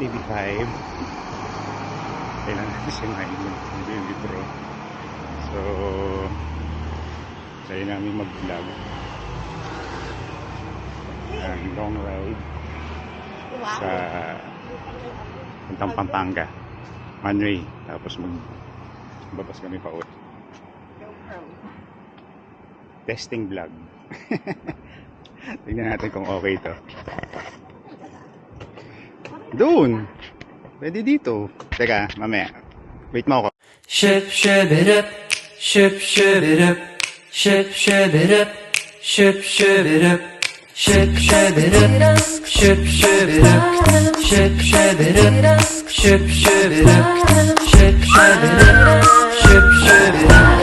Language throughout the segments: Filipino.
TV5. Kailan natin si Milo ng Baby Pro. So try namin mag-vlog ang long ride sa puntang Pampanga one way, tapos magbabas kami pa uwi. Testing vlog. Tingnan natin kung okay to. Doon! Pwede dito. Teka, mamaya. Wait mo ako. Ship it up, ship it up, ship it up, ship it up, ship it up, ship it up, ship it up, ship it up, ship it up, ship it up,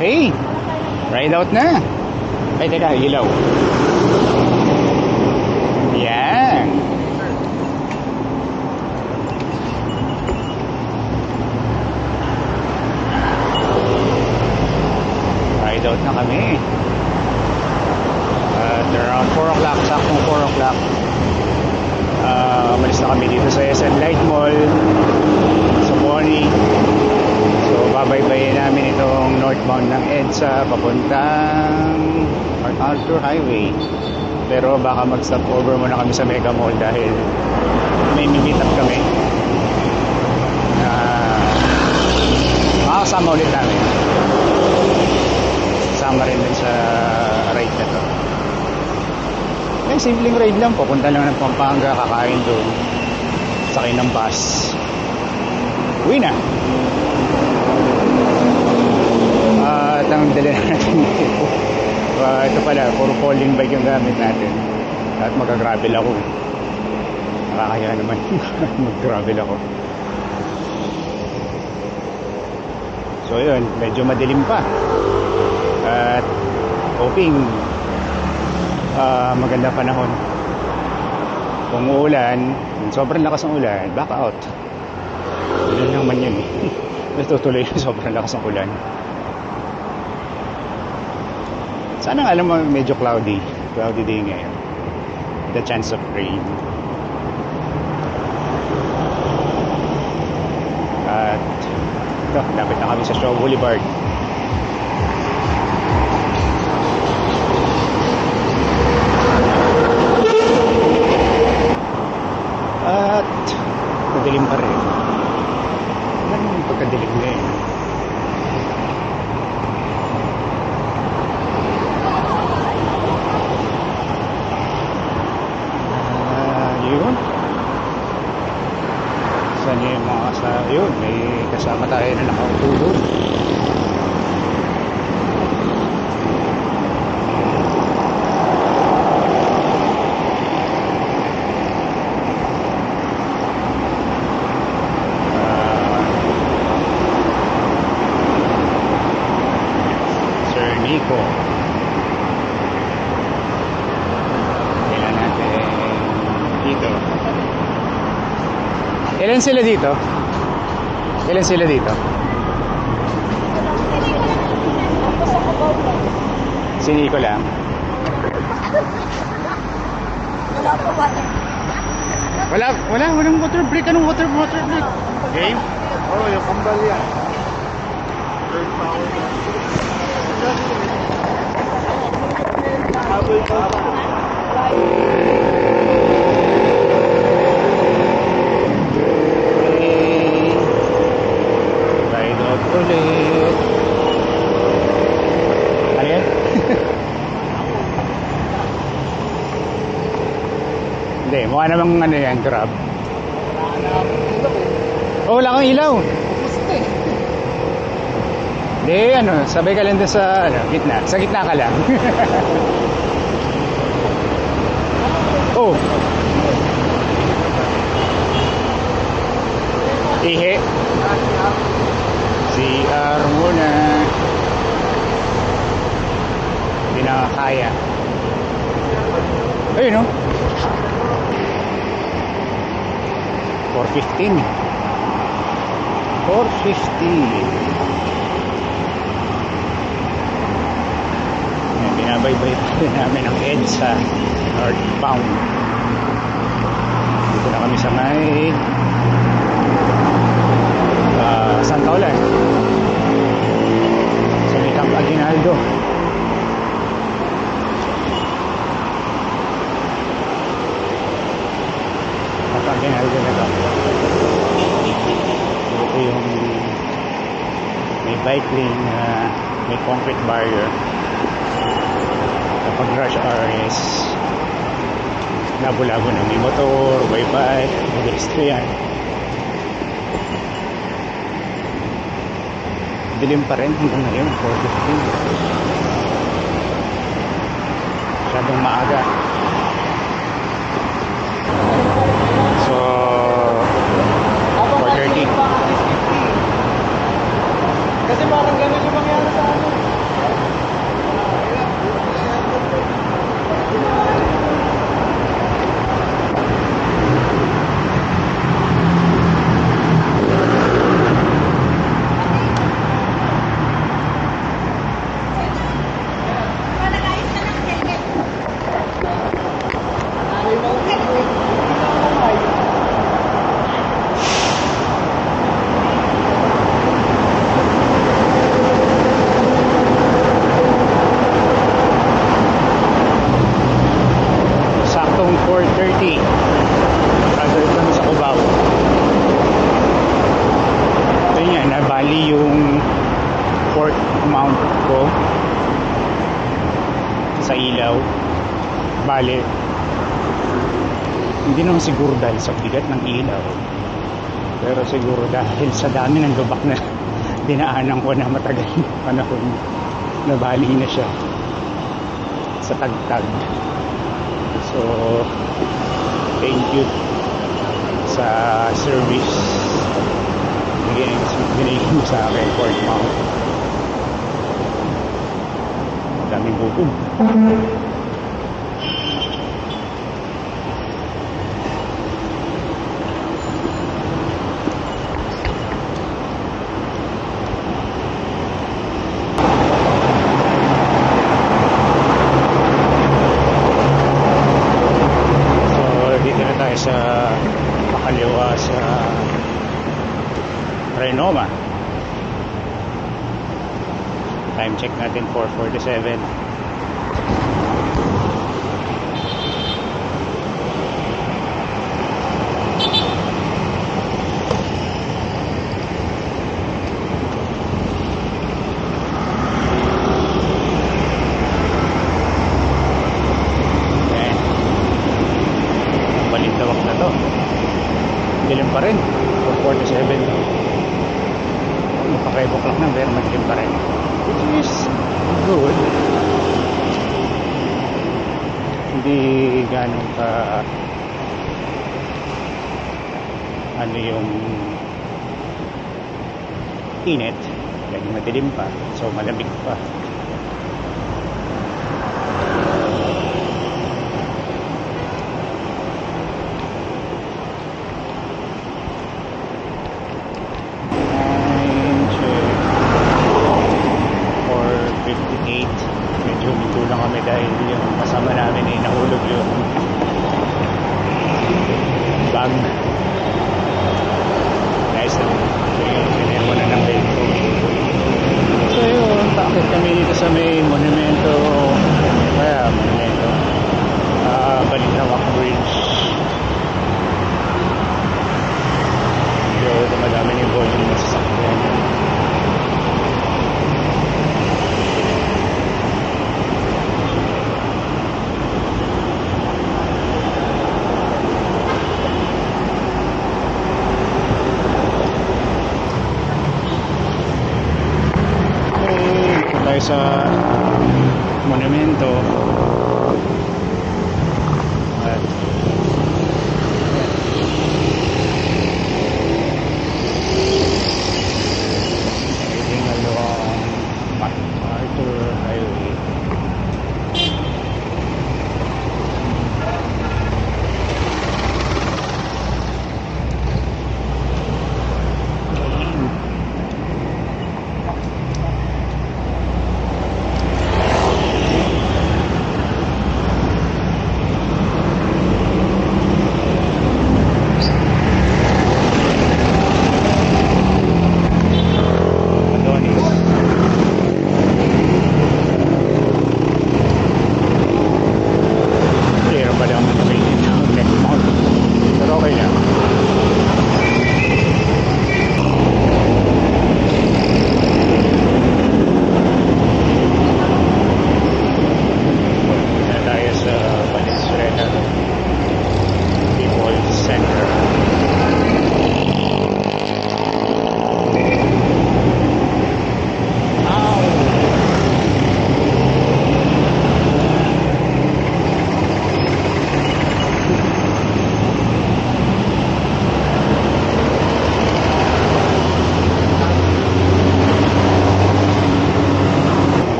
Hey! Ride out na! Ay, teka, ilaw. Yan! Ride out na kami. Around 4 o'clock, saktong 4 o'clock. Umalis na kami dito sa SM Light Mall, sa Bonnie. So, babaybayin namin itong northbound ng EDSA papuntang MacArthur Highway. Pero baka mag-stop over muna kami sa Mega Mall dahil may meet up kami. Makakasama ulit namin. Kasama rin din sa ride na to. May simpleng ride lang. Pupunta lang ng Pampanga, kakain doon. Sakay ng bus. Uwi na. At ang dala natin dito. Ito pala, puro folding bike yung gamit natin. At mag-gravel ako. Nakakaya naman mag-gravel ako. So yun, medyo madilim pa. At hoping maganda panahon. Kung uulan, sobrang lakas ng ulan, back out. Yun naman yun eh. Natutuloy yung sobrang lakas ng ulan. Sana nga alam mo medyo cloudy day ngayon. The chance of rain. At ito, lapit na kami sa Shaw Boulevard. At madilim pa rin. Ano yung pagkadilim ngayon? Yun. Saan yung mga kasama? Yun, may kasama tayo na nakaupo doon. Sir Nico. Kailan natin dito. Ilan sila dito? Ilan sila dito? Si Nico lang. Walang water break. Anong water break? Game? Oh, yung kambal yan. Third power. Habol pa. Ride out ulit. Ano yan? Hindi, mukha namang ano yan, grab. Oh, wala kang ilaw. Hindi, ano, sabay ka lang doon sa gitna. Sa gitna ka lang. Oh. Ihe. CR muna. Hindi nakakaya. Ayun, no? 4:15. 4:50. Binabaybay pa rin namin ang EDSA northbound. kami sa may Santa Olan. Sa may Camp Aguinaldo. Camp Aguinaldo na to. Ito yung may bike lane na may concrete barrier. Kapag rush hour is labo-labo na may motor, may bike, pedestrian. Dilim pa rin hanggang ngayon, 4:15. Masyadong maaga. So, 4:30. Kasi parang ganun yung mangyari sa ano. Saktong 4:30. Agad kami sa Cubao. Ito nga, nabali yung fourth mount ko sa ilaw. Bali, hindi naman siguro dahil sa bigat ng ilaw, pero siguro dahil sa dami ng lubak na dinaanan ko na matagal panahon, nabali na siya sa tagtag. So, thank you sa service binigay mo sa akin, Fort Mount. Daming bukod. Sa pakaliwa sa Renoma. Time check natin 4:47. Balintawak na to. Dilim pa rin. 4:47. Magpa-5 o'clock na, pero madilim pa rin. Which is good. Hindi ganun ka ano yung init. Lagi madilim pa. So malamig pa. Medyo minto lang kami dahil yung kasama namin ay nahulog yung bag. Nice na. So yung sinirmo na ng bento. So yun, bakit kami dito sa may monumento, Balintawak Bridge. So dumadami yung volume ng sasakyan. Tayo sa monumento at heading along MacArthur Highway.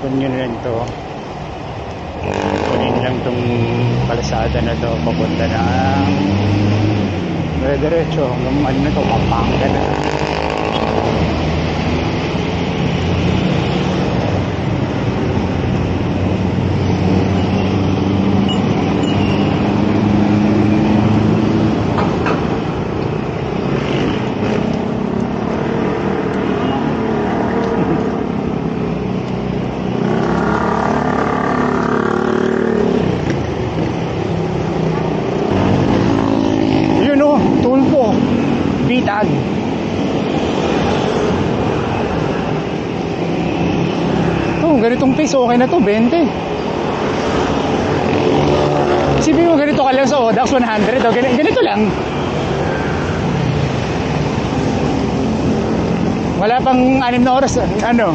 kunin lang to. Kunin lang tong kalsada na to papunta ng diretso hanggang ano na to, Pampanga na. Tulpo, bitag. Ganitong pace, okay na to, 20. Isipin mo ganito ka lang sa Odax 100, ganito lang. Wala pang 6 na oras, ano,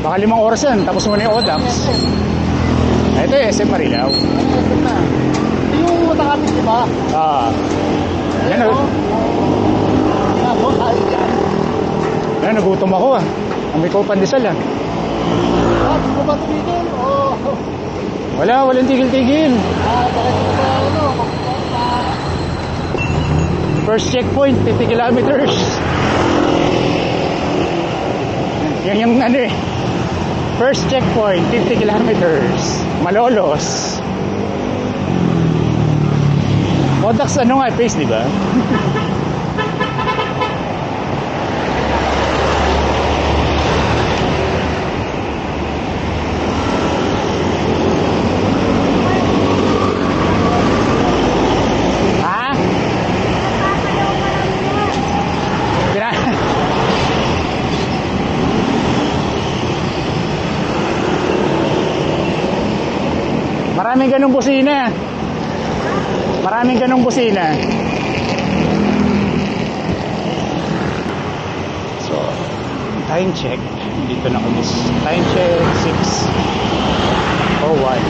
baka 5 oras yan, tapos mo na yung Odax. Ito yung SM Marilao. Yung matakapit, di ba? Yan, yan, nagutom ako ah. Ang may ko pandesal ah. Di mo ba tumigil? Walang tigil-tigil. Bakit mo ba ano? First checkpoint, 50 kilometers. Yan yung ano eh. First checkpoint, 50 kilometers. Malolos. Odax ano nga, pace, di ba? Ha? Maraming ganong busina. Maraming ganong busina. So, time check. Dito na kami. Time check 6:01.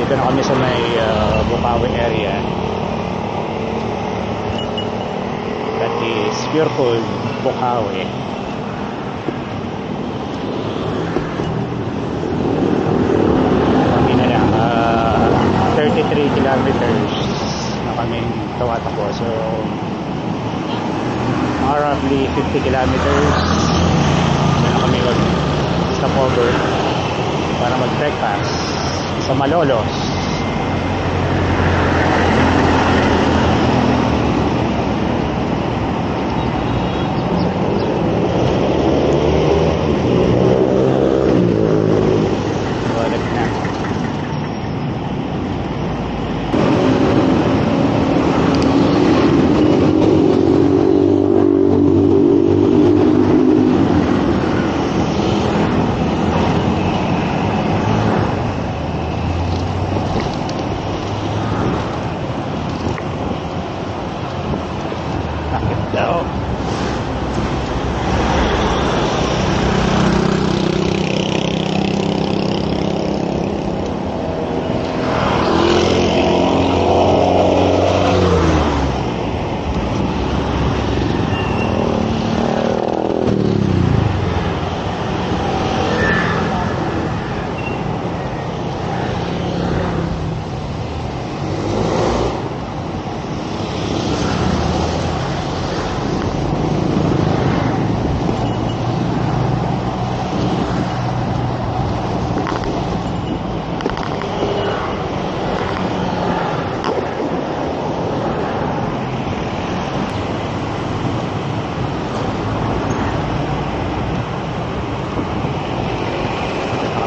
Dito na kami sa may Bukawi area. That is pure called Bukawi. Kami na lang 33 kilometers na kami tawatakbo. So roughly 50 kilometers na kami mag stopover para mag breakfast sa Malolos. Balik na. daw.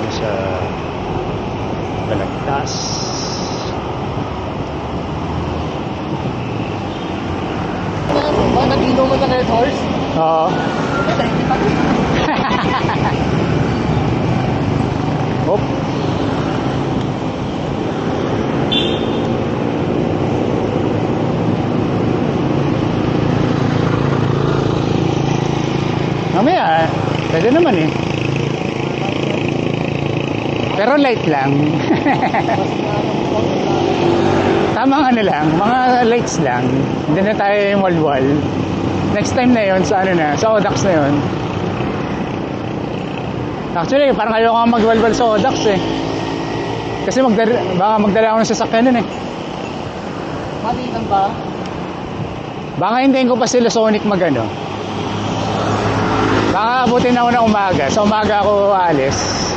Sa Balagtas. Nag-inom mo na Red Horse? Oo. Hop. Mamaya, pwede naman eh. Pero light lang. Tamang ano lang, mga lights lang. Hindi na tayo yung wall-wall. Next time na yon sa ano na, sa Odax na yon. Actually, parang ayoko nga magwalwal sa Odax eh. Kasi baka magdala ako ng sasakyan nun eh. Malitan ba? Baka hintayin ko pa sila Sonic magano. Baka abutin ako ng umaga. Sa umaga ako aalis.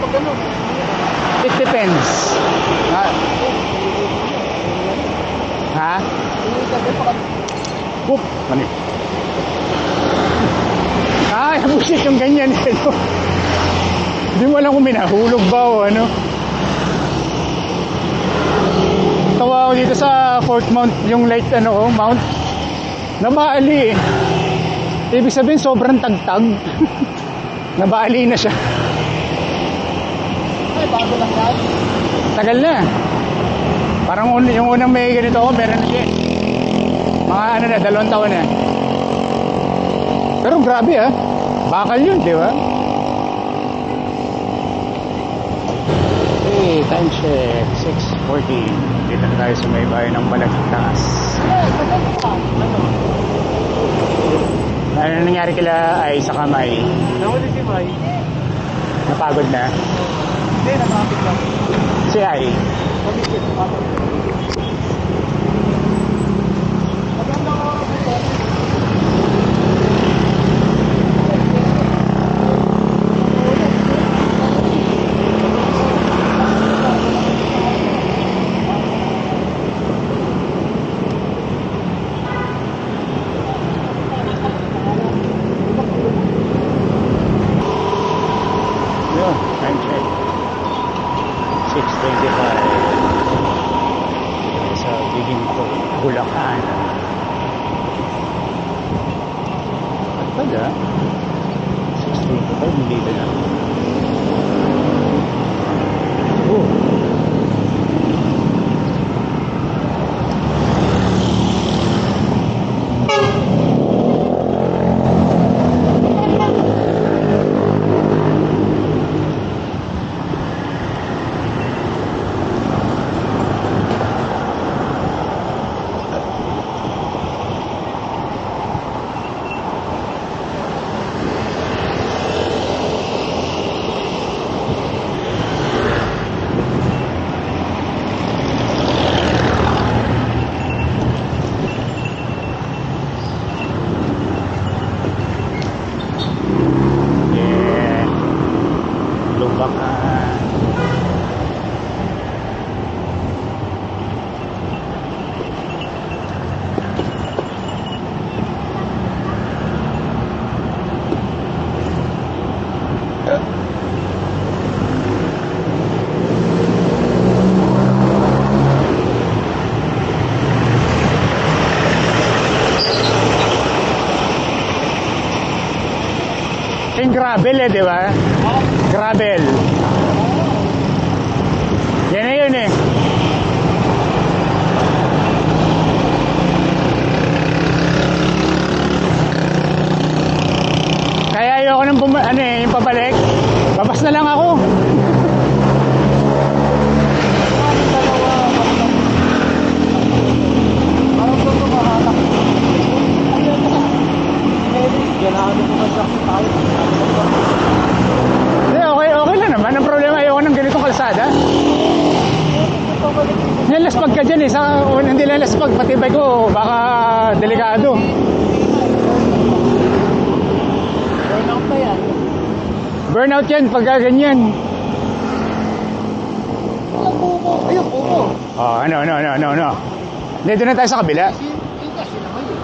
Pag ano? It depends. Ha? Ha? Whoop! Mani. Ay, bullshit yung ganyan. Hindi mo alam kung minahulog ba o ano. Tawa ako dito sa Fort Mount, yung light mount. Nabaali eh. Ibig sabihin sobrang tagtag. Nabaali na siya. Ay, bago lang yan. Tagal na. Parang yung unang may ganito ako, meron na siya. Mga 2 taon na. Pero grabe ah. Bakal yun, di ba? Okay, time check. 6:40. Dito na tayo sa may bahay ng Balagtas. Ano nangyari kila ay sa kamay? Nawali si Mai. Napagod na. Hindi, namakit lang. Si Ai. Pag-isip, namakit. Maganda ko ako. Yun, time check. 6:25. Sa Biginto, Bulacan. At pala, 6:25, hindi na. Oh. Yeah. Lubakan. Yung gravel eh, di ba? Gravel. Yan na yun eh. Kaya ayoko nang yung pabalik. Babas na lang ako. Parang gusto mahalak. Ganado ko man sa tayo. Hindi, okay lang naman. Ang problema, ayoko ng ganitong kalsada. Nilaspag ka dyan eh. Hindi nilaspag, pati bike ko, baka delikado. Burnout na yan. Burnout yan pagka ganyan. Ang buko. Ayun, buko. Oh, ano. Hindi, doon na tayo sa kabila. Yung kasi naman yun.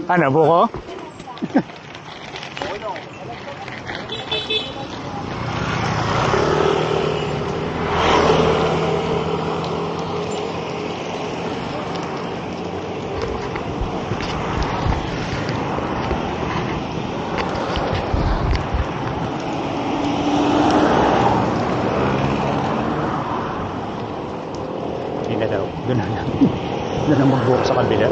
Ano, buko? Hindi na daw. Doon na lang. Doon na magbuhok sa kabila.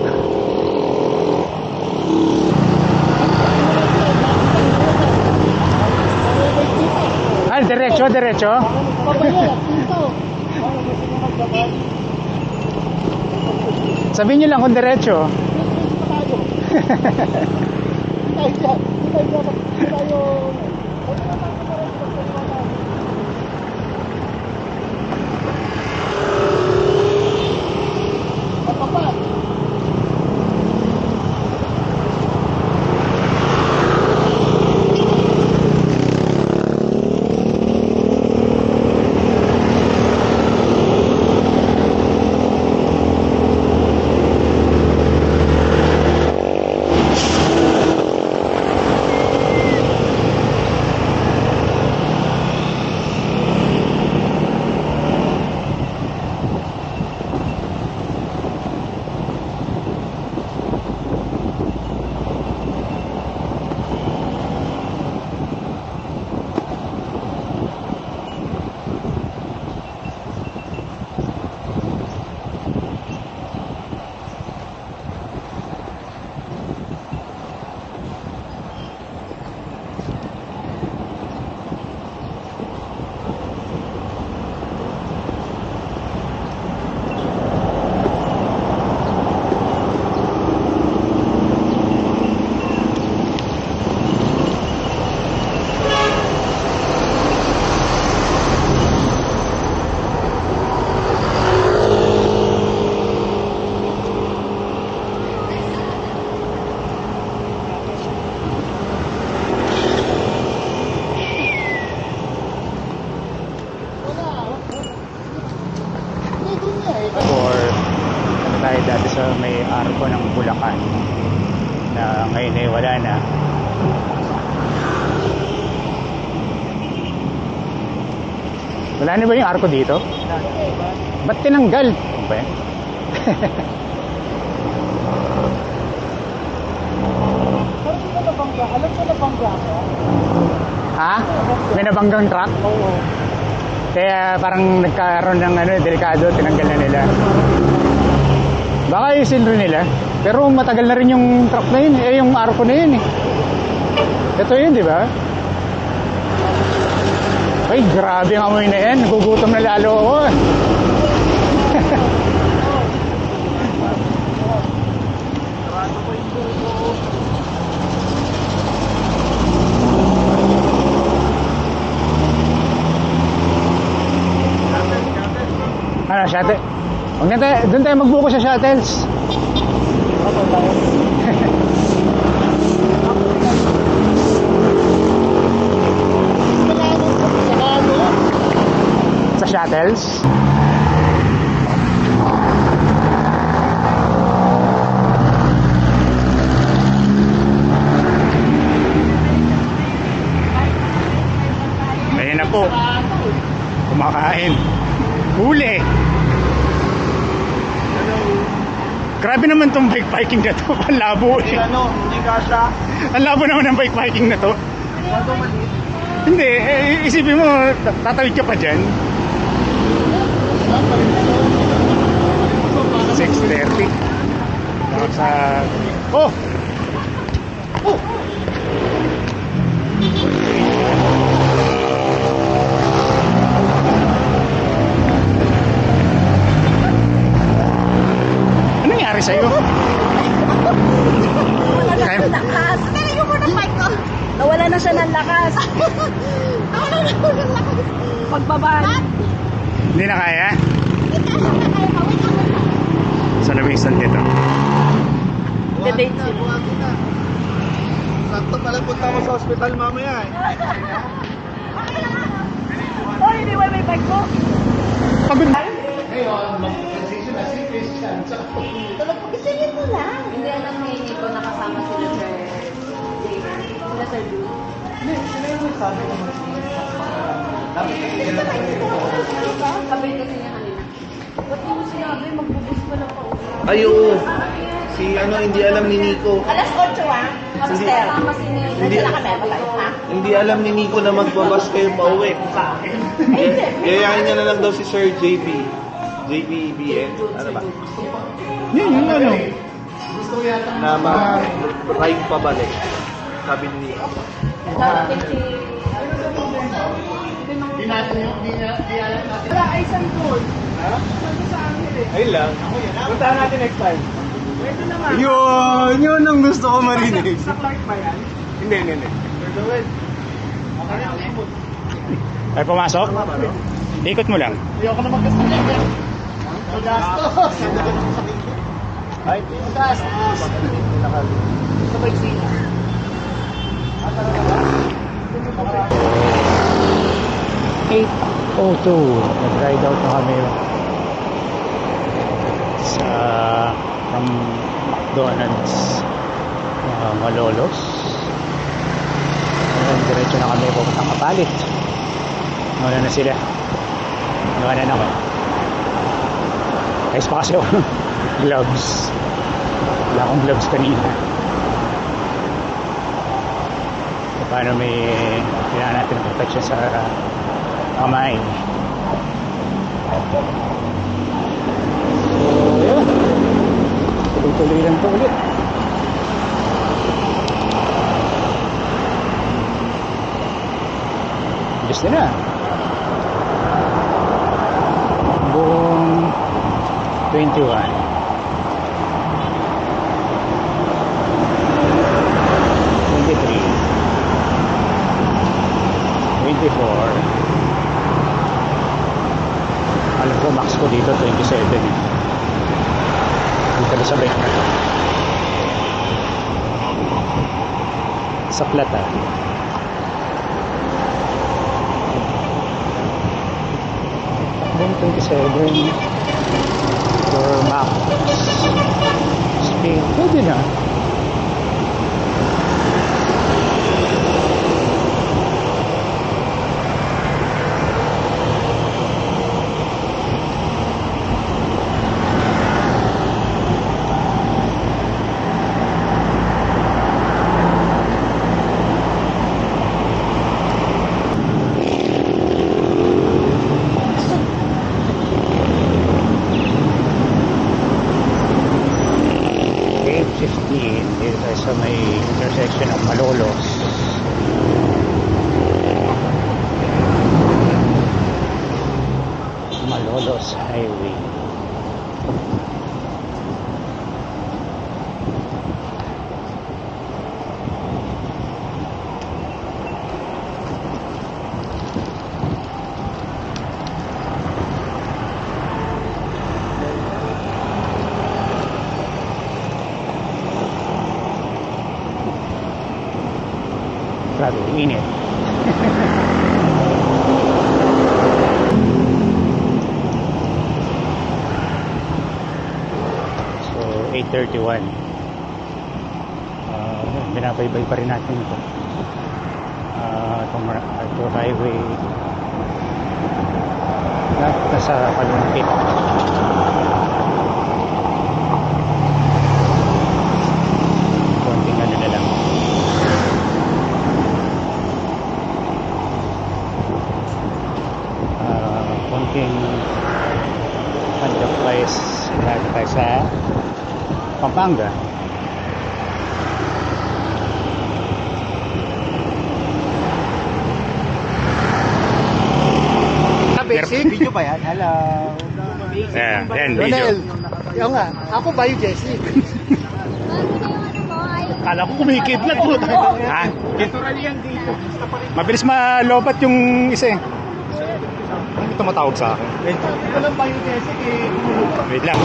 An? diretso, diretso. Sabihin niyo lang kung diretso. Or ano tayo dati sa may arko ng Bulacan na ngayon ay wala na. Wala na ba yung arko dito? Ba't tinanggal? Ano ba yan? Alam ko nabangga ako. Ha? May nabanggang truck? Oo. Kaya parang nagkaroon ng delikado, tinanggal na nila. Baka isin rin nila. Pero matagal na rin yung truck na yun. Eh, yung arko na yun eh. Ito yun, di ba? Ay, grabe ang amoy na yan. Nagugutom na lalo ako. Ano, shuttle? Huwag na tayo, doon tayo magbuko sa shuttles. Sa shuttles? Ayun na po. Kumakain. Huli! Grabe naman tong bike parking na to. Ang labo eh. Hindi kasha. Ang labo naman ng bike parking na to. Hindi, isipin mo, tatawid ka pa dyan. 6:30. Sa... Oh! Oh! Ano nangyari sa'yo? Nawala na siya ng lakas. Nalagyan mo ng mic ko. Nawala na siya ng lakas. Nawala na siya ng lakas. Pagbaba. Hindi na kaya? Hindi na kaya. Sa lamisan dito. The-date sila. Sakto pala punta mo sa ospital mamaya eh. Oh, hindi ba may bike mo? Pagod na. Tulog ko. Isingin mo lang. Hindi alam ni Nico nakasama sila Sir Jason. Sila Sir Drew. Kabit kasi niya kanina. Ba't mo sinabi? Magbubus pa lang ako. Ay, oo. Si hindi alam ni Nico. Alas 8 ah. Kamusta? Kasama si Nico. Hindi. Nandiyan na kami. Patay. Ha? Hindi alam ni Nico na magbabas kayo pa uwi. Yayain niya na lang daw si Sir JB. JBBN. Ano ba? Yun, yung ano. Na mag-ride pabalik. Sabi ni Nico. Darating si... Ano ba yung Wala ay isang goal. Sabi sa amin eh. Ayun lang. Puntahan natin next time. Pwede naman. Yun ang gusto ko marinig. Sa Clark ba yan? Hindi. Ay, pumasok? Ikot mo lang. Ayoko na magkasal yan. Magastos. Ay, magastos. Sa Bagsina. 8:02. Nag-ride out na kami sa from McDonald's Malolos. Ngayon, diretso na kami pupuntang Kapalit. Nawala na sila. Nawala na ako. Ayos pa kasi ako. Gloves. Wala akong gloves kanina. Paano may kailangan natin ng protection sa kamay. So, yun. Tuloy-tuloy lang ito ulit. Diyos nila. Buong 21. 24. Alam ko max ko dito 27 eh. Dito na sa bike na to. Sa flat ah. Then 27 for max speed. Pwede na. Dito tayo sa may intersection ng Malolos. Malolos Highway. Grabe, init. So, 8:31. Binabaybay pa rin natin ito. Itong Arthur Highway. Nasa Kalumpit. Konting ano na lang. Konting underprice lagi tayo sa Pampanga. Basic? Video pa yan? Hello. Yan, video. Ronel. Yung nga, ako ba yung Jessie? Kala ko kumikidlat po. Ha? Mabilis malobat yung isa eh. Ano tumatawag sa akin? Ito lang ba yung Jessie? Wait lang.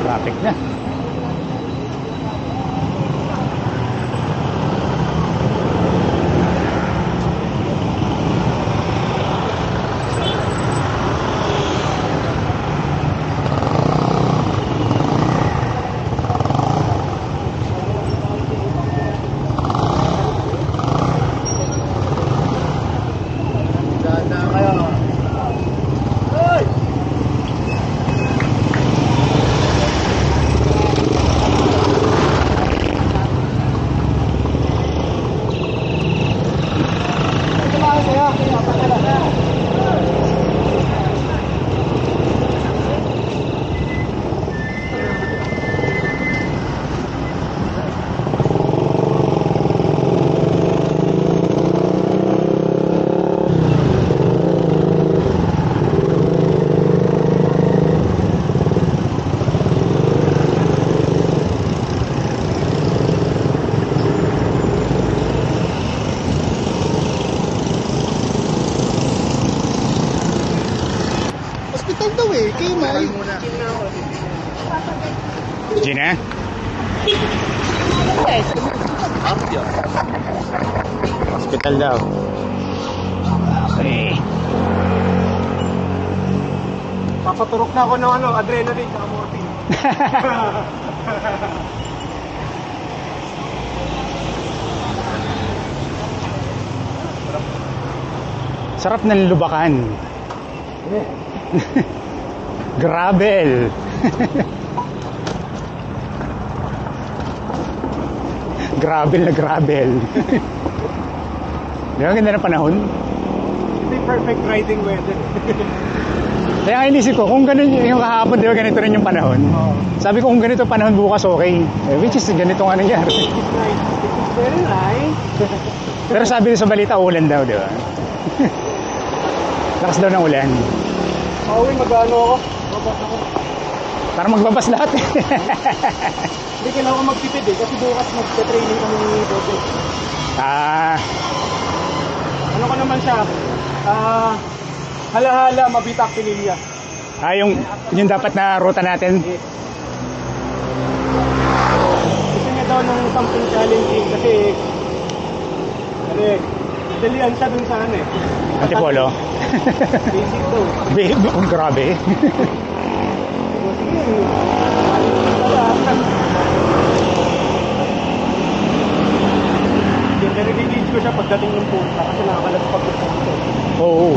Traffic na. Kimay. Gina? Hospital daw. Eh. Papaturok na ako ng adrenaline sa morphine. Sarap ng lubakan. Gravel. Gravel na gravel. Di ba ganda ng panahon? Hindi perfect riding weather. Kaya nga inisip ko, kung ganun yung kahapon, di ba ganito rin yung panahon? Sabi ko, kung ganito panahon bukas, okay. Which is, ganito nga nangyari. It's very nice. Pero sabi sa balita, ulan daw, di ba? Lakas daw ng ulan. Pauwi, mag-ano ako. Babas ako. Para magbabas lahat. Hindi kailangan ko magtipid eh. Kasi bukas mag-training kami ni Bobo. Ano ko naman siya? Hala-hala, mabitak pinilya. Yung dapat na ruta natin. Gusto niya daw ng something challenging kasi dalian siya dun sa Antipolo. basic daw. Grabe. Sige, nare-release ko siya pagdating ng punta kasi nakakalatpag ko siya. Oo.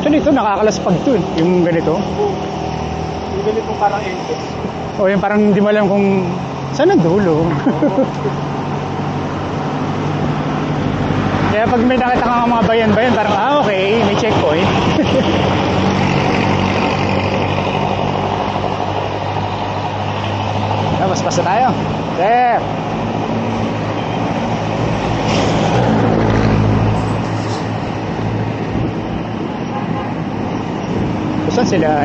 So ito, nakakalaspag to eh. Yung ganito. Yung ganitong parang ente. O yung parang hindi mo alam kung saan ang dulo. Kaya pag may nakita ka mga bayan-bayan, parang okay, may checkpoint. Mas pasa tayo. Sir! Saan sila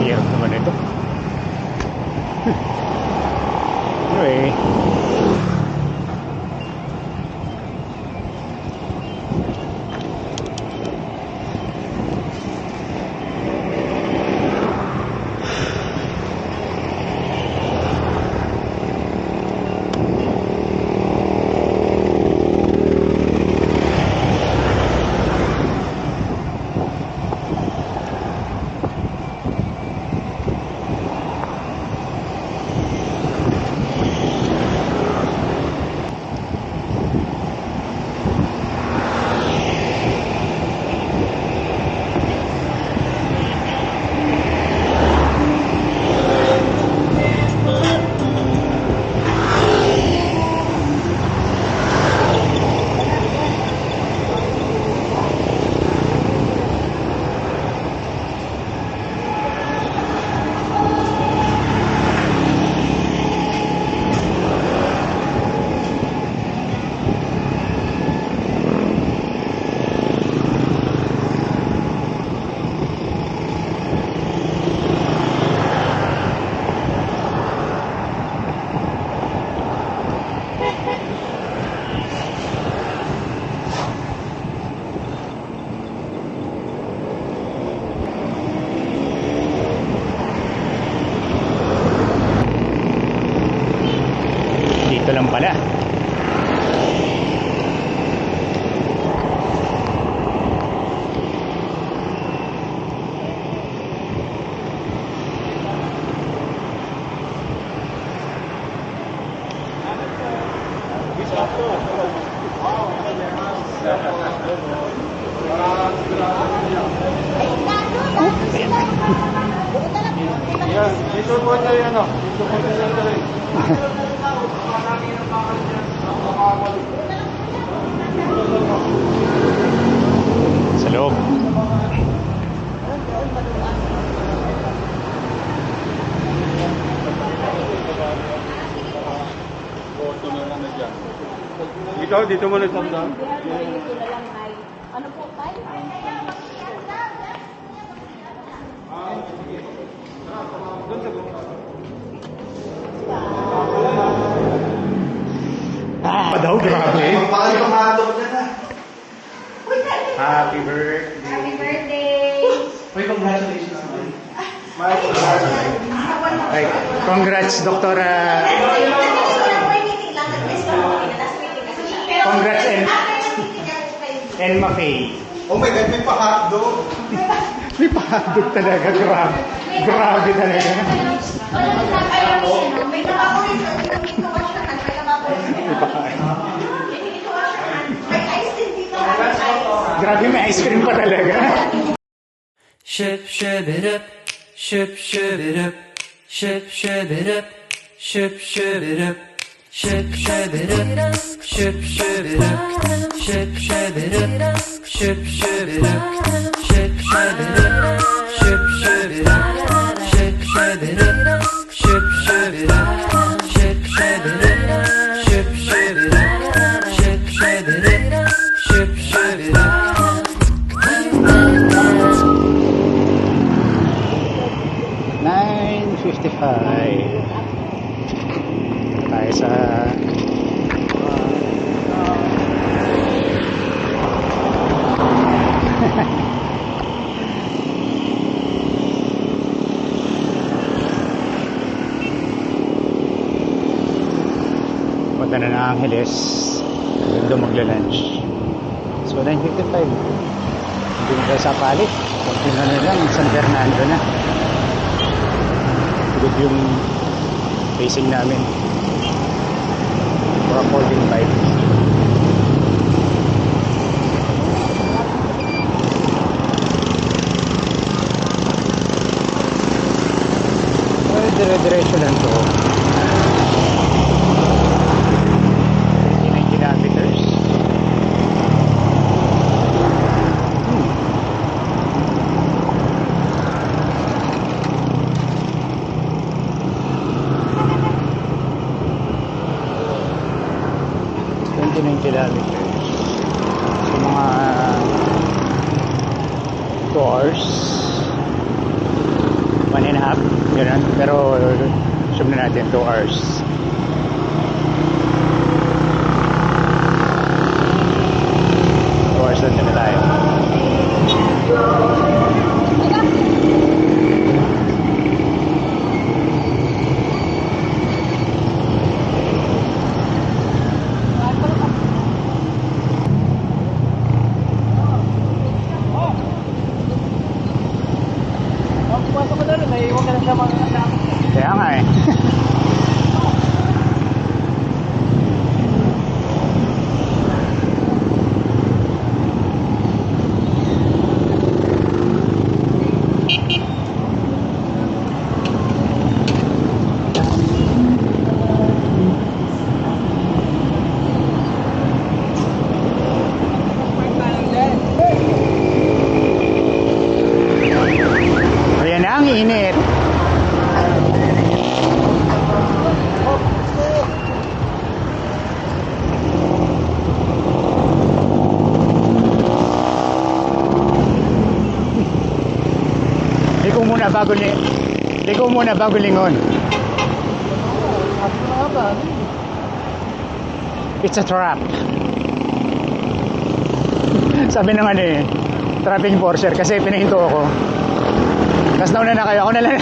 hirap naman ito. Anyway. Dito lang pala. Yan, dito po na yan dito po na yan rin. Sa loob. Dito mo nagsamdam. Ano po tayo? daw, grabe. Baka itong hotdog na na. Happy birthday. Happy birthday! Uy, congratulations naman. Ay, congrats, Doktora. Congrats, Elma Faye. Oh my God, may pa-hotdog. May pahagod talaga, grabe. Grabe talaga. May nakakulit na dito ko siya kan, may nakakulit. May ice din dito. Grabe, may ice cream pa talaga. Ship it up, ship it up, ship it up, ship it up, ship it up, ship it up, ship it up, ship it up, ship it up, ship it up, ship it up, ship it up, ship it up, ship it up, ship it up, ship it up. 9:55 tayo sa punta na ng Angeles, doon magla-lunch. So 9:55 hindi na tayo sa palit, continue na lang San Fernando na. Good yung facing namin for a 14.5. Dire-diretso lang to. 89 kilometers. 29 kilometers. So mga 2 hours, 1.5, gano'n. Pero assume na natin 2 hours. Lang na tayo. Kaya nga eh. Ayan na ang init. Liko muna bago lingon. It's a trap. Sabi ng ano eh, traffic enforcer kasi pinahinto ako. Tapos nauna na kayo, ako na lang.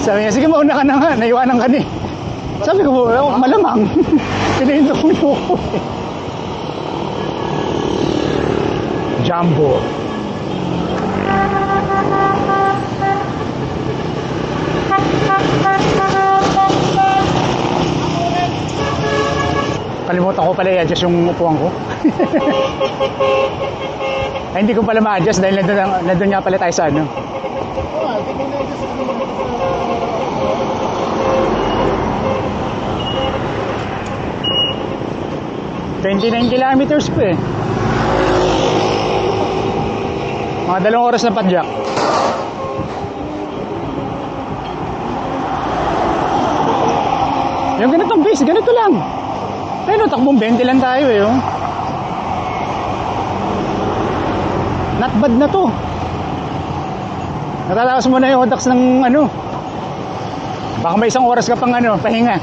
Sabi niya, sige mauna ka na nga, naiwanan ka ni. Sabi ko, malamang. Pinahinto ko mo ako eh. Jumbo. Kalimutan ko pala i-adjust yung upuan ko. Ay, hindi ko pala ma-adjust dahil nandun nga pala tayo sa ano. 29 kilometers po eh. Mga 2 oras na padyak. Yung ganitong base, ganito lang. Pero takbong 20 lang tayo eh. Oh. Not bad na to. Natatakas mo na yung odax ng ano. Baka may 1 oras ka pang ano, pahinga.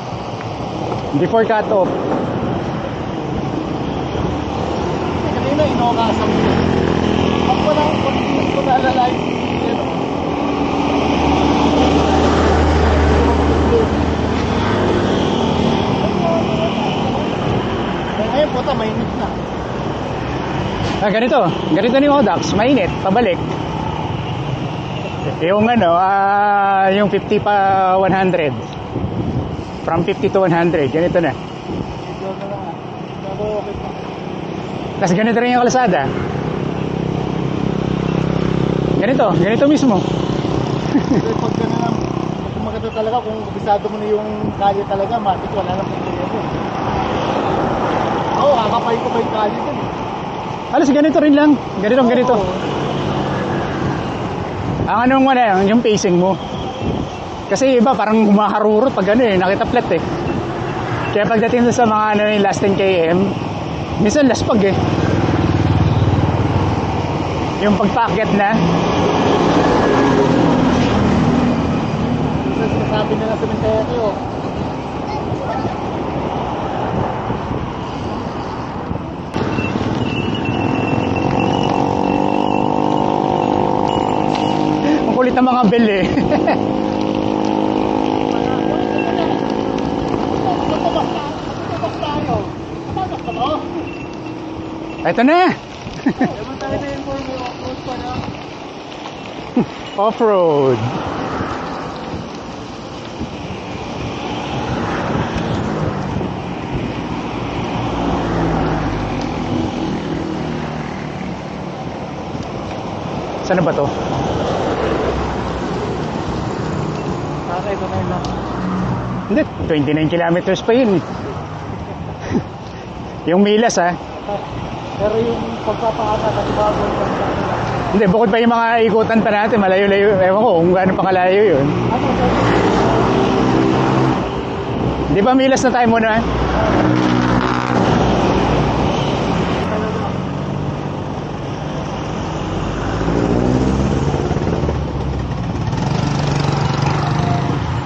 Before cut off. kanina, inokasam ko. Ako wala akong pag-ibig ko naalalain. Ngayon po, mainit na. Ganito ni Odax, mainit, pabalik. Yung yung 50 pa 100. From 50 to 100, ganito na. Medyo na lang ah. Pero okay pa. Tapos ganito rin yung kalsada. Ganito mismo. Kasi pag gano'n lang, pag maganda talaga, kung bisado mo na yung kalye talaga, matik wala nang problema. Oo, kakapay ko pa yung kalye dun. Alas ganito rin lang. Ganito. Oo. Ang anong yung pacing mo. Kasi iba parang humaharurot pag nakita flat eh. Kaya pagdating sa mga yung last 10 km, minsan laspag eh. Yung pagpaakyat na. Minsan sinasabi nila sa menteryo. Ang kulit ng mga bell eh. Ito na. Off-road. Saan na ba to? Ito na yun lang. Hindi, 29 kilometers pa yun. Yung milas ha. Pero yung pagpapaangat at bago yung pagpapaangat. Hindi, bukod pa yung mga ikutan pa natin, malayo-layo. Ewan ko kung gaano pa kalayo yun. Ano sa Di ba milas na tayo muna?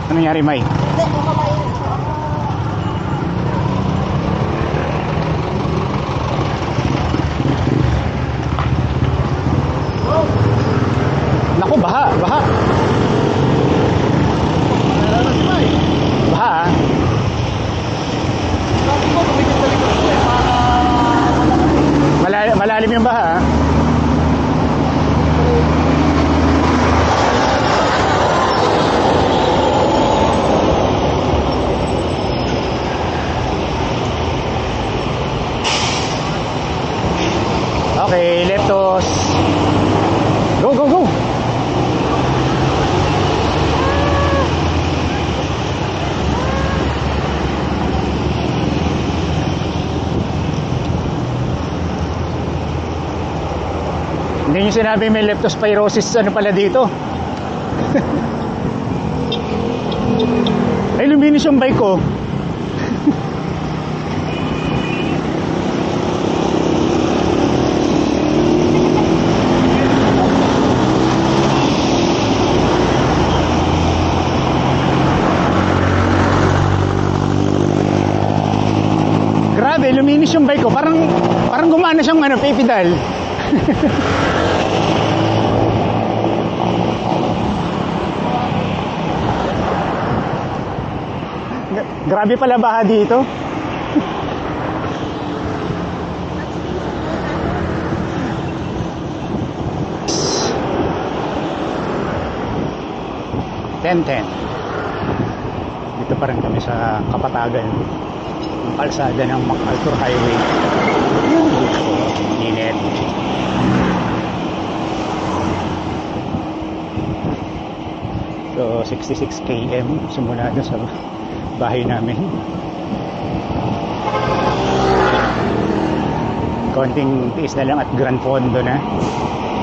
Ano nangyari, May? Hindi, kumakain. Naku, baha. Baha ah. Malalim yung baha ah. Okay, leptos. Go, go, go. Hindi nyo sinabi may leptospirosis ano pala dito. Ay, luminis yung bike ko. Grabe, luminis yung bike ko. Parang gumana siyang pedal. Grabe pala baha dito. Ten. Dito pa rin kami sa Kapatagan, ang kalsada ng MacArthur Highway. Init. So 66 km simula doon sa bahay namin. Konting tiis na lang at Grand Fondo na.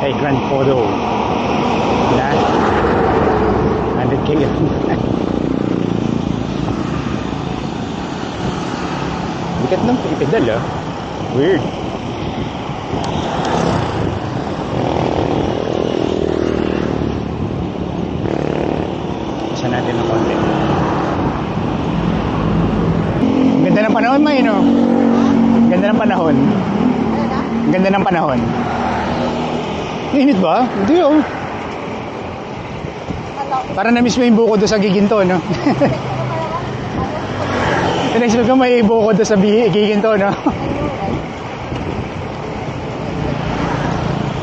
Ay, Grand Fondo na 100 km. Bigat ng pedal ah. Weird. Isa natin ng konti. Ganda ng panahon, May, no? Ganda ng panahon. Talaga? Ang ganda ng panahon. Init ba? Hindi oh. Para na-miss mo yung buko doon sa Giginto, no? Next week may buko doon sa Giginto, no?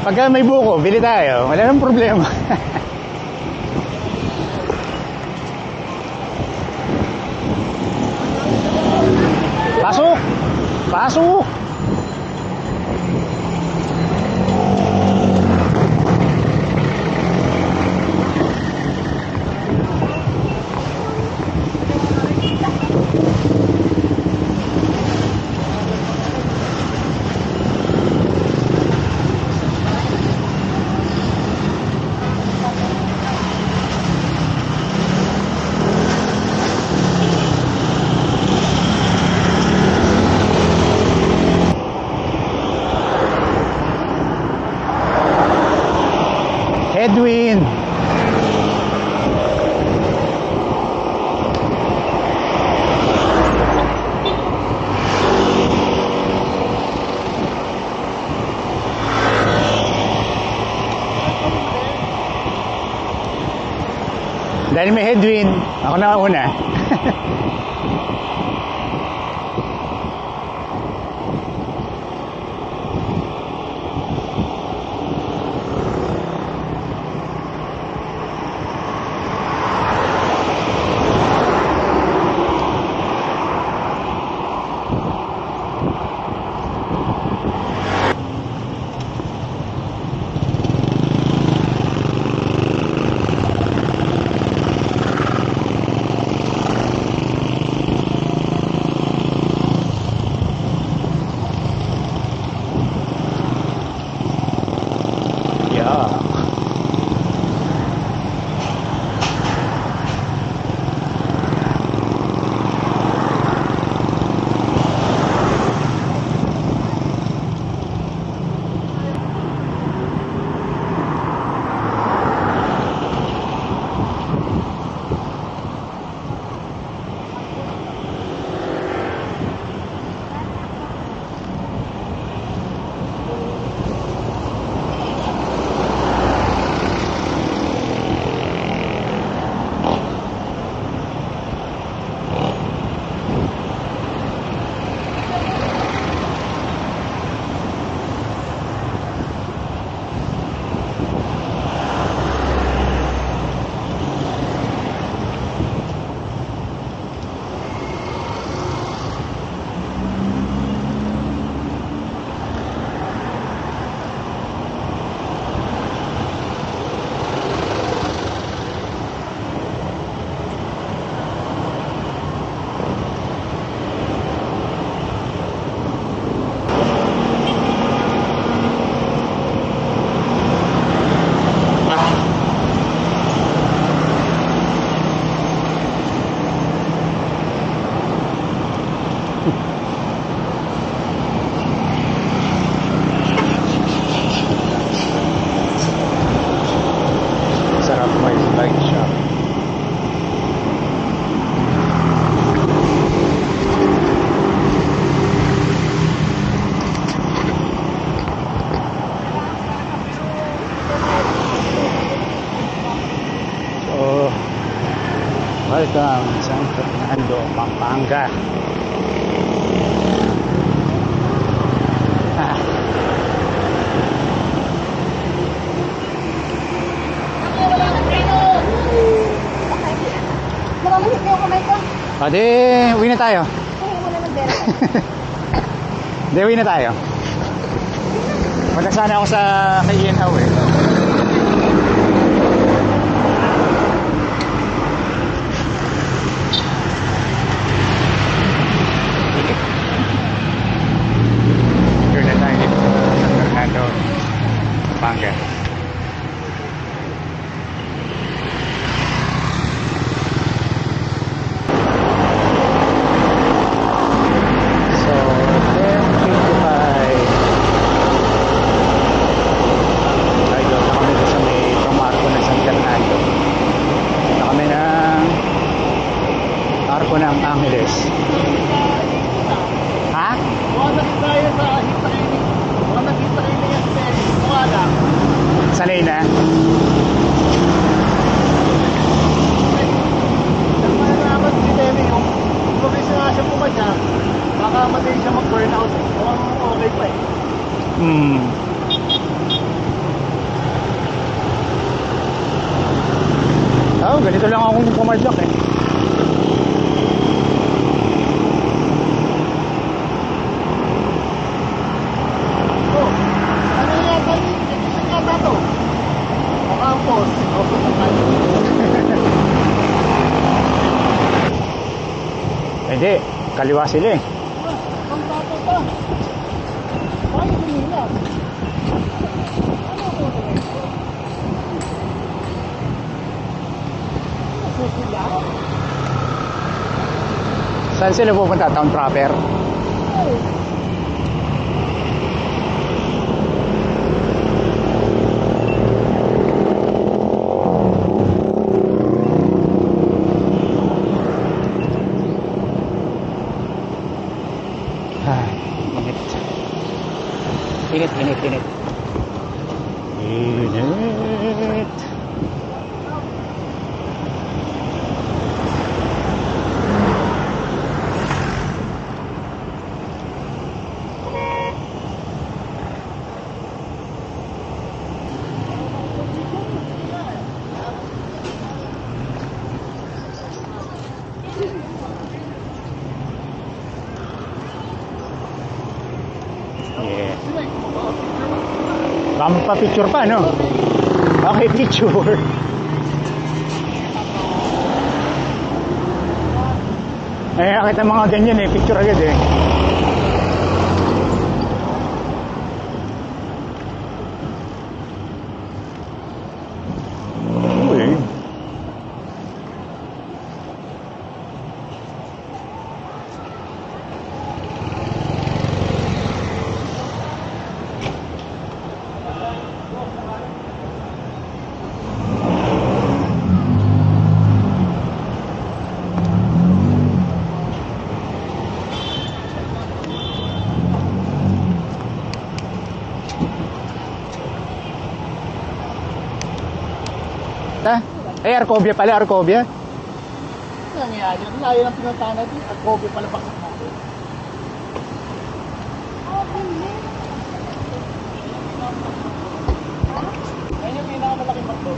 Pagka may buko, bili tayo. Wala nang problema. Pasok! Pasok! Edwin! Dahil may headwind, ako na una. Welcome San Fernando, Pampanga. Namamahit na yung kamay ko. Pwede, uwi na tayo. Kaya mo na nagbera. Hindi, uwi na tayo. Punta sana ako sa kay Ian Howe eh. Turn na tayo dito sa San Fernando, Pampanga. So, 10:55. Tayo doon na kami doon sa may Arco ng San Fernando. Na kami ng Arco ng Angeles. Ha? Buwan na tayo sa hita. Buwan na nga lang, Sanay na. nang malalaman si Temi yung mabilis nga siya pumadya, baka madali siya mag-burnout. Mukhang okay pa eh. Hmm. Oh, ganito lang akong pumadyak eh. Oh, ano yata ni Technician yata to? Makampos. Opo sa tayo. Hindi, kaliwa sila eh. Ang tato pa. Paano kumila? Ano ko na ito? Susila? Saan sila pupunta? Town proper? Ay. Ay, init. Init, init, init. Init. Yeah. Baka magpa-picture pa, no? Okay, picture. Eh, nakita mga ganyan eh. Picture agad eh. Uy. Ha? Eh, Arcovia pala, Arcovia. Ano nangyayari? Ang layo ng pinuntahan natin at kobe pala bakit natin. Yan yung pinakamalaking bakto.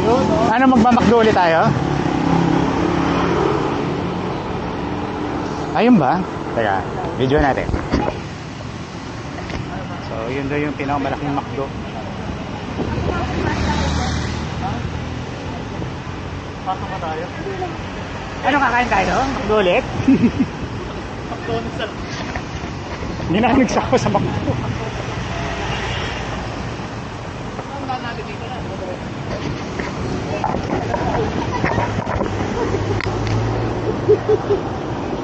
Yun, no? Ano, magmamakdo ulit tayo? Ayun ba? Teka, video natin. So, yun daw yung pinakamalaking McDo. Pasok na tayo. Ano, kakain tayo? McDo ulit? Bakto na sa... Hindi na ako nagsako sa McDo. Ang daan natin dito na.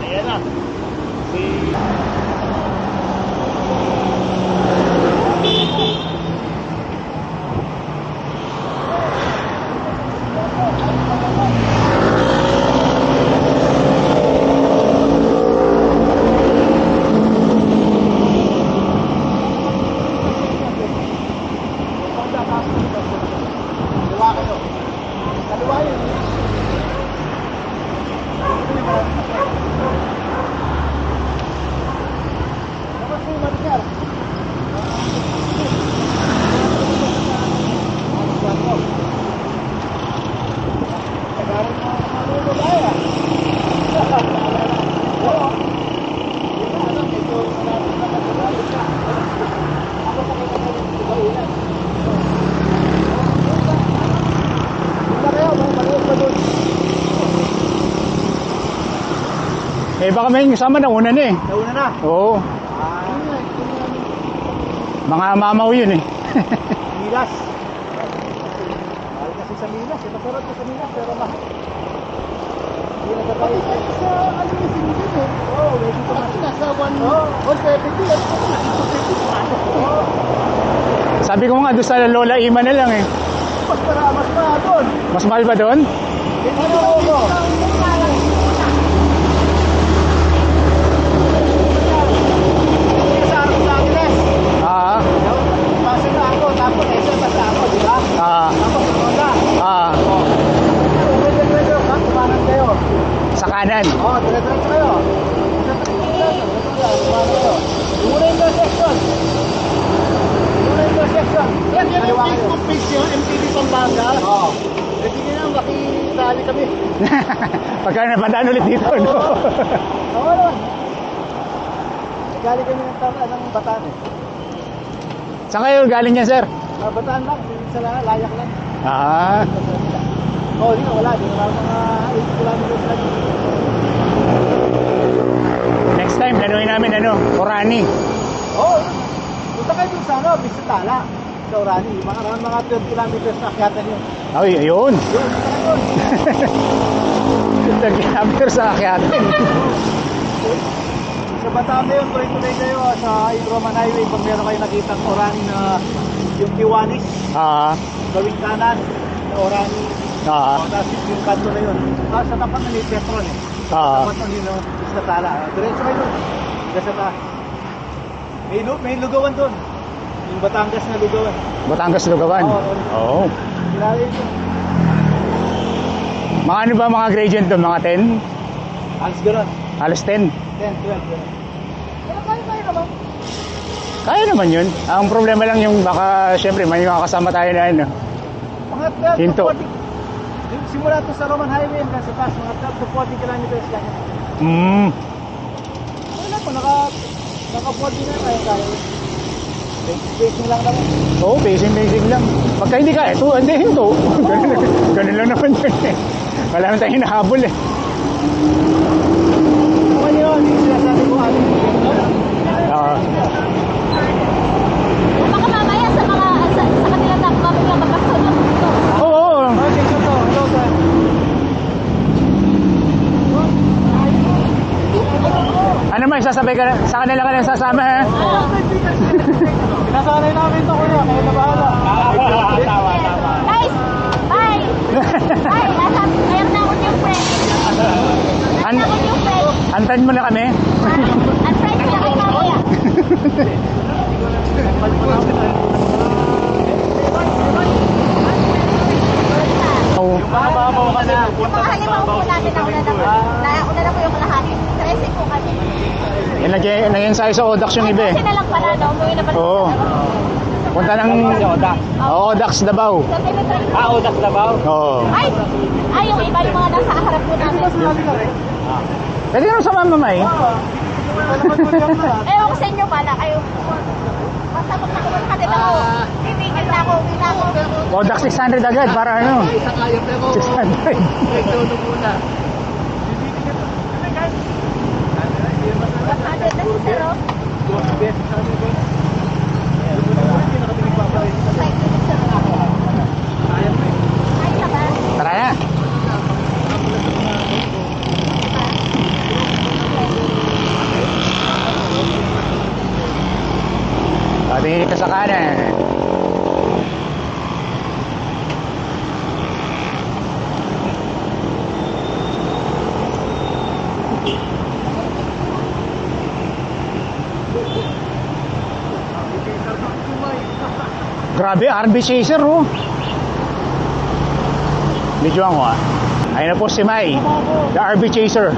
Ayan na. Kaliwa kayo. Kaliwa yun. Dapat po, Maricel. Eh, baka may kasama na una na eh. Nauna na. Oo. Mga mamaw yun eh. Milas. Mahal kasi sa Milas. Masarap sa Milas pero mahal. Hindi na kapag sa ano yung sinigin eh. Oo, ready ko na. Nasa 170. Sabi ko nga doon sa Lola Ima na lang eh. Mas pa doon. Mas mahal ba doon? Ano ko? Sa Angeles. kanan. Oo, dire-diretso kayo. Yung muna yung intersection. Yung muna yung intersection. Yan yung Facebook page yun, MTV Pampanga. Oo. Eh, sige na, makisali kami. Pagka napadaan ulit dito, no? Oo naman. Galing kami ng tama, ng Bataan eh. Saan kayo galing niya, sir? Bataan lang, sa layak lang. Ah, Oo, di na wala. Di na mga 8 kilometers lang. next time, lanuin namin, Orani. Oo, punta kayo dun sa Bisitala. Sa Orani. Mga 12 kilometers na akyatan yun. Ay, ayun. Yun, punta kayo dun. 10 kilometers sa akyatin. Sa Bataan na yun, tuloy-tuloy kayo sa Roman Highway. Pag meron kayo nakita ng Orani na yung Kiwanis, Ah, gawing kanan, na Orani. Tapos yung kanto na yun. Sa tapat na may Petron eh. Tapat na yun, sa Tala. Diretso kayo doon. Sa taas. May lugawan doon. Yung Batangas na lugawan. Batangas Lugawan. Oo. Kilala yun. Mga ano ba mga gradient doon? Mga 10? Alas gano'n. Halos 10. 10, 12 gano'n. Pero kaya naman. Kaya naman yun. Ang problema lang yung baka, syempre, may mga kasama tayo na Mga 12 Hinto. to 40. Simula to sa Roman Highway hanggang sa taas, mga 12 to 40 kilometers lang. Wala po, naka 40 na kaya. Basing lang naman. Oo, basic lang. Pagka hindi ka, hindi, hinto. Ganun lang naman yun eh. Wala naman tayong hinahabol eh. Okay yun, yung sinasabi ko Baka mamaya sa kanila na mamaya magkasunod dito. Oo. Okay, so to. Hello, sir. Ano may sasabay ka na? Sa kanila ka lang sasama ha? Pinasanay namin ito kuya, kayo na bahala. Guys, bye! Bye! Meron na ako yung friend. Meron na ako yung friend. Antayin mo na kami. Ang friend ko na kayo mamaya. Oo. Mababaw ka na. Yung mga halimaw po natin nauna na po yung kalahati. 13 po kami. Nag-ensayo sa Odax yung iba eh. Kasi na lang pala, no? Umuwi na pala. Oo. Punta ng Odax Davao. Odax Davao. Oo. Ay, yung iba yung mga nasa harap po natin. Pwede naman sa mamamay. Ewan ko sa inyo, bala kayo. Basta pag nakuha ka din ako, titigil na ako, uwi na ako. Odax 600 agad para ano? 600. Ano na si Sir, oh? Ay, laban. Tara na. Patingin ka sa kanan. Grabe, RB Chaser oh. Videoan ko ah. Ayun na po si Mai, the RB Chaser.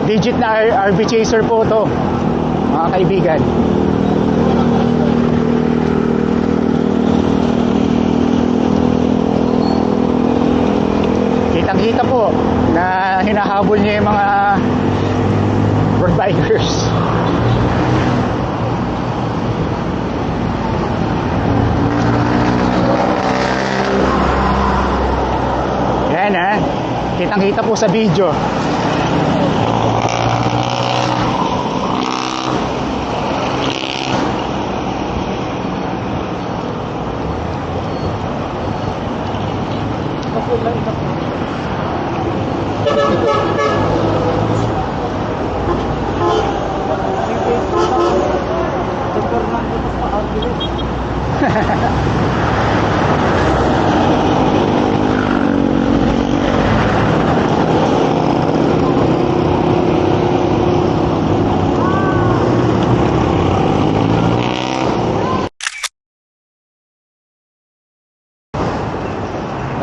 Digit na RB Chaser po to, mga kaibigan. Kitang-kita po na hinahabol niya yung mga road bikers. Yan ha, kitang-kita po sa video.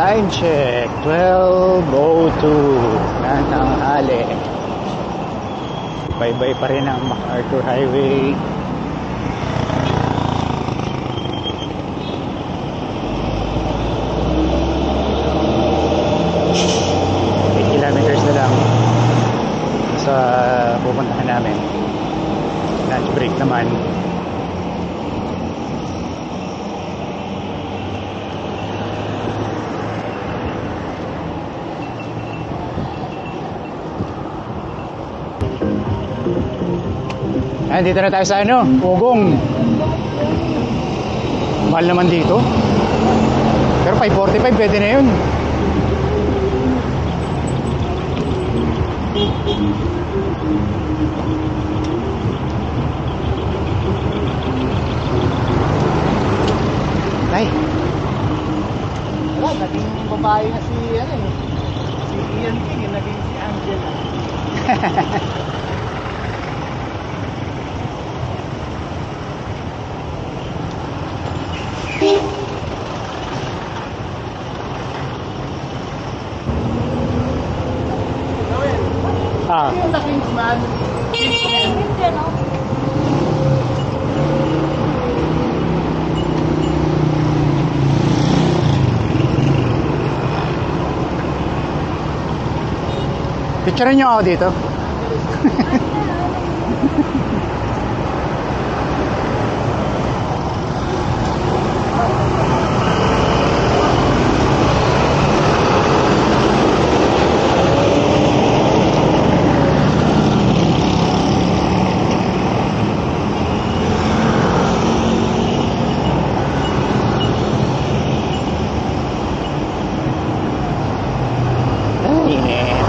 Time check, 12:02. ng tanghali. Bye-bye pa rin ang MacArthur Highway. 8 kilometers na lang sa pupuntahan namin. Lunch break naman. Ayan, dito na tayo sa ano, Ugong. Mahal naman dito. Pero 545 pwede na yun. Ay, Wala, naging babae na si, ano eh, si Ian King, yung naging si Angela. Yung naging man, Hindi, no? picturean nyo ako dito. Init.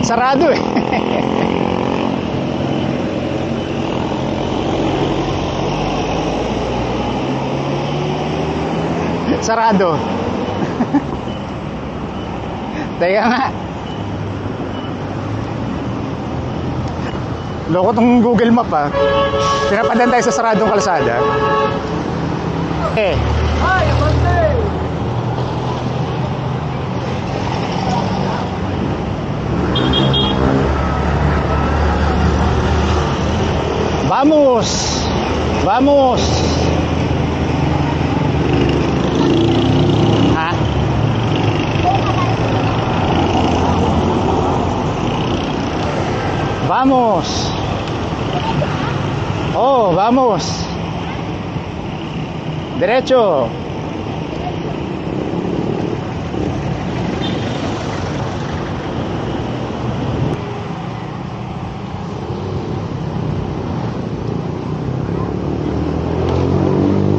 Sarado eh. Sarado. Teka nga. Loko tong Google Map ah. Pinapadaan tayo sa saradong kalsada. Eh. ay, abante! Vamos! Vamos! Ha? Vamos! Oh, vamos! Derecho!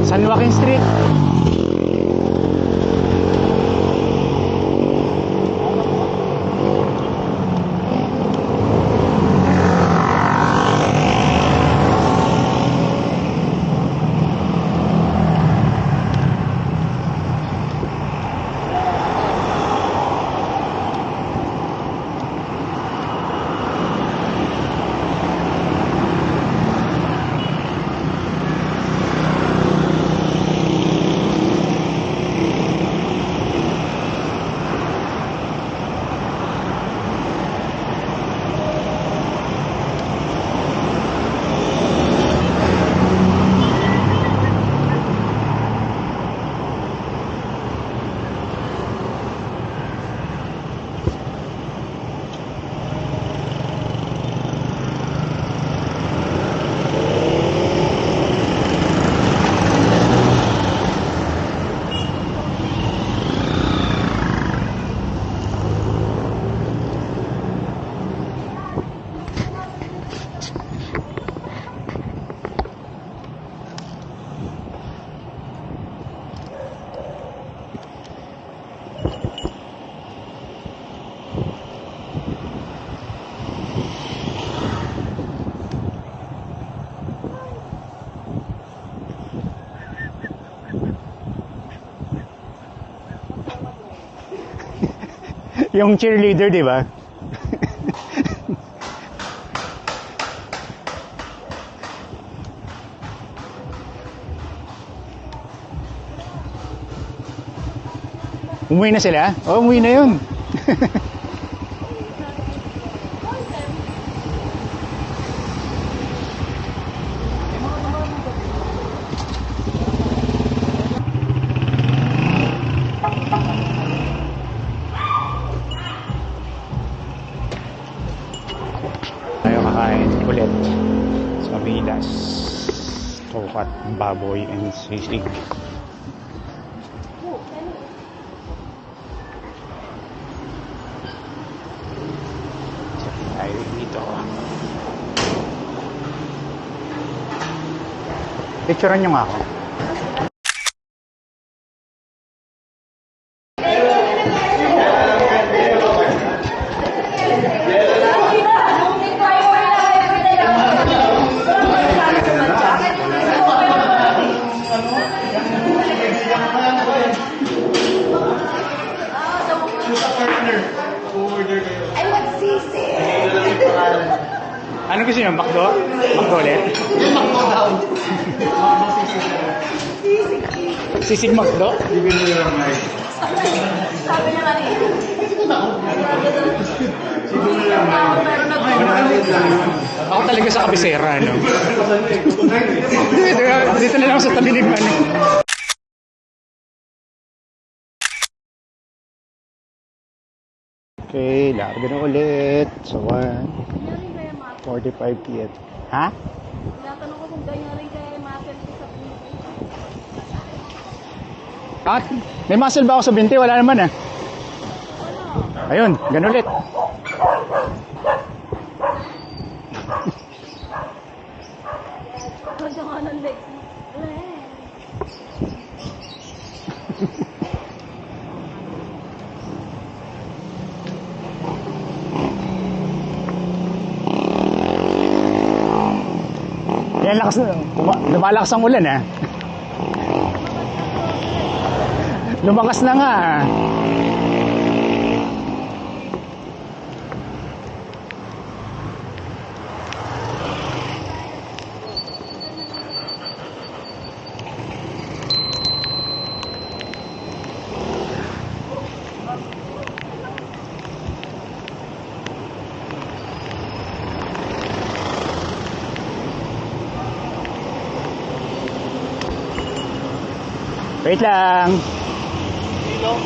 San Joaquin Street. Yung cheerleader, di ba? Umuwi na sila? Oo, umuwi na yun. Tayo kakain ulit sa Milas. Tokat, baboy, and sisig. Tayo dito. Picturean nyo nga ako. I want sisig. Ano gusto nyo? Makdo? Makdo ulit? Sisig Makdo? Sabi naman eh. Ako talaga sa kabisera, no? Dito na lang ako sa tabi ng ano. Okay, larga na ulit. So, 1:45 p.m. Ha? Tinatanong ko kung ganyan rin kaya muscle ko sa pinto. At, may muscle ba ako sa binti? Wala naman ah. Ayun, ganun ulit. Ganda nga ng legs mo. Yan lakas na. Lumalakas ang ulan ah. Lumakas na nga ah. Wait lang. Silong?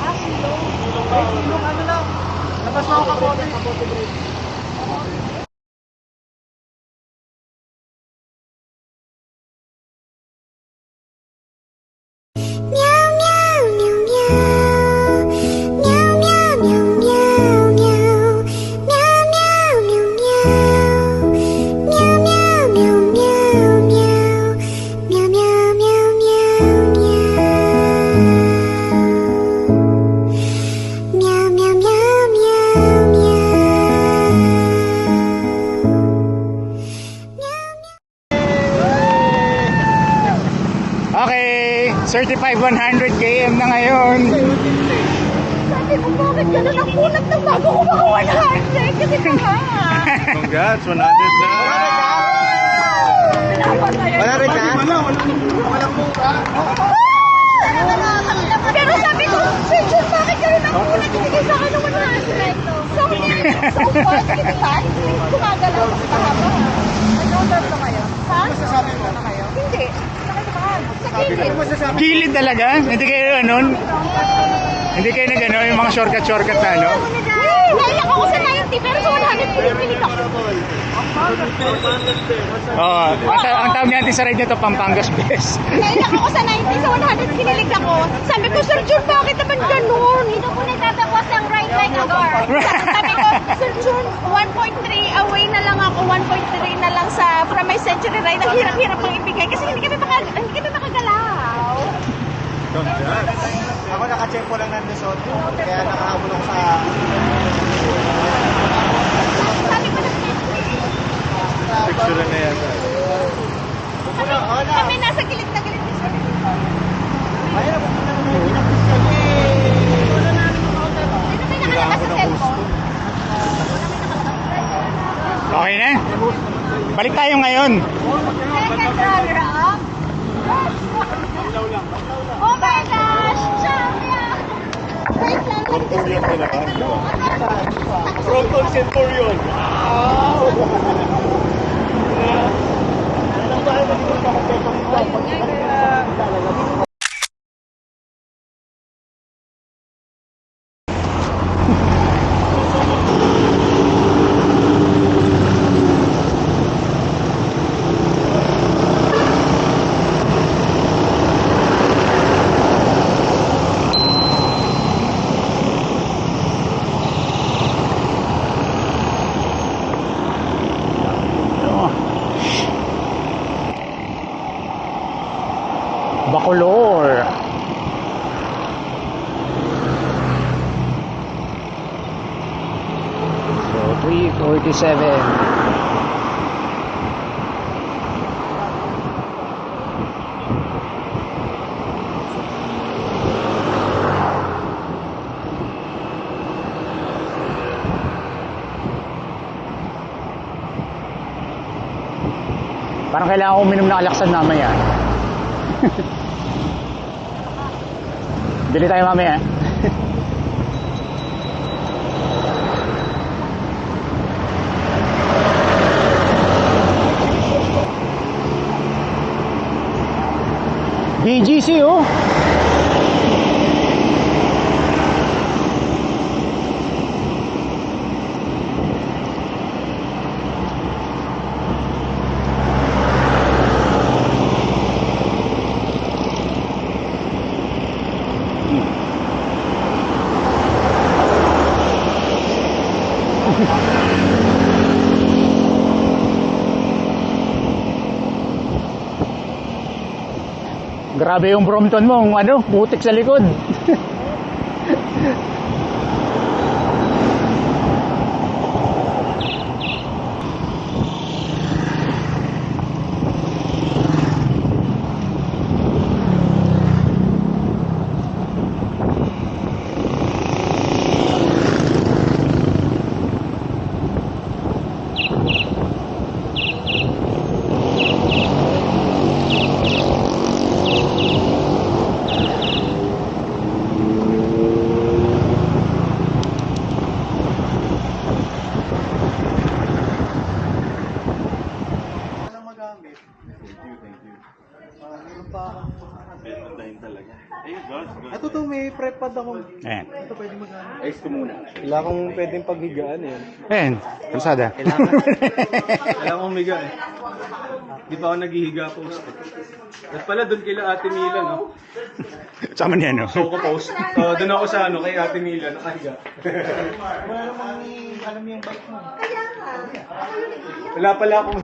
Ah, silong. Silong ano lang. Labas na ako kapote. Okay, certified 100 km na ngayon. Sabi ko, bakit gano'n ang kunat ng bago ko maka 100? Kasi pa nga. Congrats, 100 na! Wala rin na? Pero sabi ko, Sir John, bakit gano'n ang kunat? Ibigay sa akin ng 100. So, fast, hindi ba? Hindi gumagalaw kasi kahaba. Nag-order na kayo? Ha? Masasabi mo? Hindi. Sa kilid. Gilid talaga? Hindi kayo ano? Hindi kayo nag ano, yung mga shortcut na ano? Naiyak ako sa 90 pero sa 100 pinipilit ako. Oo, ang tawag natin sa ride nito, Pampangas Best. Naiyak ako sa 90 sa 100 pinilig ako. Sabi ko, Sir Jun, bakit naman ganun? Dito ko nagtatapos ng right like agar. Sabi ko, Sir Jun, 1.3 away na lang ako, 1.3 na lang sa from my century ride. Ang hirap-hirap pang ibigay kasi hindi kami makagalaw. Ako naka-check ko lang ng Luzon. Kaya nakahabol ako sa... Sabi ko na, Picture na yan. kami nasa gilid na gilid. Ayun, ako na naman yung Sino may nakalakas sa cellphone? Okay na? Balik tayo ngayon. Second runner up. Oh my gosh! Champion! Proton Centurion. Alam ba, hindi ko pa kapetong ito. Oh. Bacolor. So 347. Parang kailangan ko uminom ng alaksan mamaya. Bili tayo mamaya. BGC oh. Grabe yung Brompton mo, ano, putik sa likod. Ito to, may prepad ako. Ayan. Ito pwede mag-ano. Ayos ko muna. Wala akong pwedeng paghigaan eh. Ayan, kalsada. Wala akong higa eh. Di pa ako naghihiga post eh. At pala doon kila Ate Mila, no? Sama niya, no? So ko post. Doon ako sa ano, kay Ate Mila, nakahiga. Wala namang alam yung bike mo. Wala pala akong